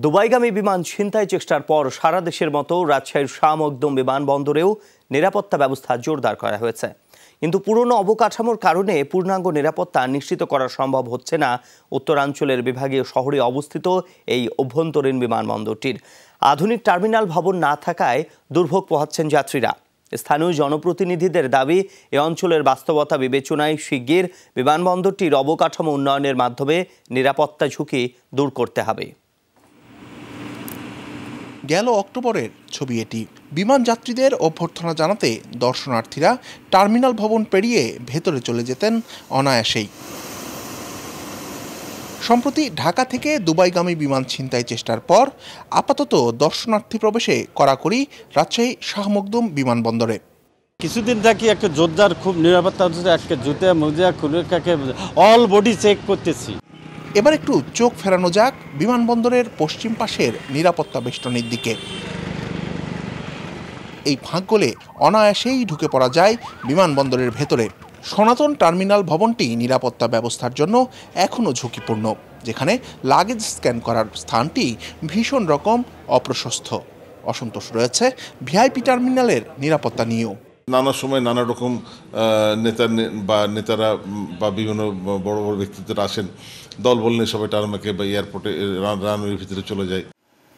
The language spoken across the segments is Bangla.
দুবাইগামী বিমান ছিনতাই চেষ্টার পর সারা দেশের মতো রাজশাহীর শাহ মখদুম বিমানবন্দরেও নিরাপত্তা ব্যবস্থা জোরদার করা হয়েছে। কিন্তু পুরনো অবকাঠামোর কারণে পূর্ণাঙ্গ নিরাপত্তা নিশ্চিত করা সম্ভব হচ্ছে না উত্তরাঞ্চলের বিভাগীয় শহরে অবস্থিত এই অভ্যন্তরীণ বিমানবন্দরটির। আধুনিক টার্মিনাল ভবন না থাকায় দুর্ভোগ পোহাচ্ছেন যাত্রীরা। স্থানীয় জনপ্রতিনিধিদের দাবি, এ অঞ্চলের বাস্তবতা বিবেচনায় শিগগির বিমানবন্দরটির অবকাঠামো উন্নয়নের মাধ্যমে নিরাপত্তা ঝুঁকি দূর করতে হবে। গেল অক্টোবরের ছবি এটি। বিমান যাত্রীদের অভ্যর্থনা জানাতে দর্শনার্থীরা টার্মিনাল ভবন পেরিয়ে ভেতরে চলে যেতেন অনায়াসেই। সম্প্রতি ঢাকা থেকে দুবাইগামী বিমান ছিনতাই চেষ্টার পর আপাতত দর্শনার্থী প্রবেশে কড়াকড়ি রাজশাহী শাহ মখদুম বিমানবন্দরে। কিছুদিন থাকি একটা জোরদার খুব নিরাপত্তা একটা জুতে মুজা খুলে অল বডি চেক করতেছি। এবার একটু চোখ ফেরানো যাক বিমানবন্দরের পশ্চিম পাশের নিরাপত্তা বেষ্টনীর দিকে। এই ফাঁক গলে অনায়াসেই ঢুকে পড়া যায় বিমানবন্দরের ভেতরে। সনাতন টার্মিনাল ভবনটি নিরাপত্তা ব্যবস্থার জন্য এখনও ঝুঁকিপূর্ণ, যেখানে লাগেজ স্ক্যান করার স্থানটি ভীষণ রকম অপ্রশস্ত। অসন্তোষ রয়েছে ভিআইপি টার্মিনালের নিরাপত্তা নিয়েও। নানা সময় নানা রকম নেতারা বা বিভিন্ন বড় বড় ব্যক্তিত্বরা আসেন, দল বললে সবাই টার্মাকে বা এয়ারপোর্টে রানওয়ের ভিতরে চলে যায়।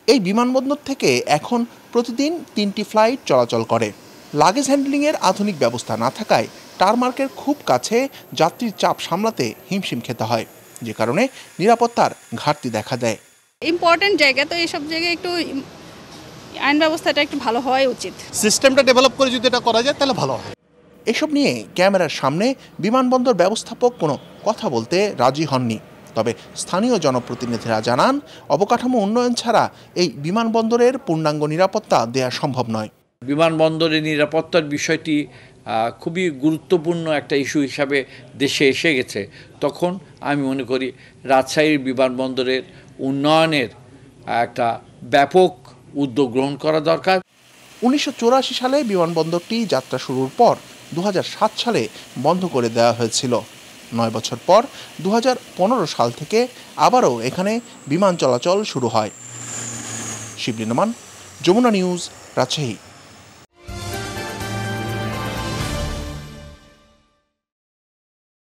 এই বিমানবন্দর থেকে এখন প্রতিদিন 3টি ফ্লাইট চলাচল করে। লাগেজ হ্যান্ডলিংয়ের আধুনিক ব্যবস্থা না থাকায় টারমার্কের খুব কাছে যাত্রীর চাপ সামলাতে হিমশিম খেতে হয়, যে কারণে নিরাপত্তার ঘাটতি দেখা দেয়। ইম্পর্টেন্ট জায়গা তো, এইসব জায়গায় একটু আইন ব্যবস্থাটা একটু ভালো হওয়াই উচিত। সিস্টেমটা ডেভেলপ করে যদি এটা করা যায় তাহলে ভালো হয়। এসব নিয়ে ক্যামেরার সামনে বিমানবন্দর ব্যবস্থাপক কোনো কথা বলতে রাজি হননি। তবে স্থানীয় জনপ্রতিনিধিরা জানান, অবকাঠামো উন্নয়ন ছাড়া এই বিমানবন্দরের পূর্ণাঙ্গ নিরাপত্তা দেওয়া সম্ভব নয়। বিমানবন্দরের নিরাপত্তার বিষয়টি খুবই গুরুত্বপূর্ণ একটা ইস্যু হিসাবে দেশে এসে গেছে। তখন আমি মনে করি রাজশাহীর বিমানবন্দরের উন্নয়নের একটা ব্যাপক উদ্যোগ গ্রহণ করা দরকার। 1984 সালে বিমানবন্দরটি যাত্রা শুরুর পর 2007 সালে বন্ধ করে দেওয়া হয়েছিল। 9 বছর পর 2015 সাল থেকে আবারও এখানে বিমান চলাচল শুরু হয়। শিবলী নোমান, যমুনা নিউজ, রাজশাহী।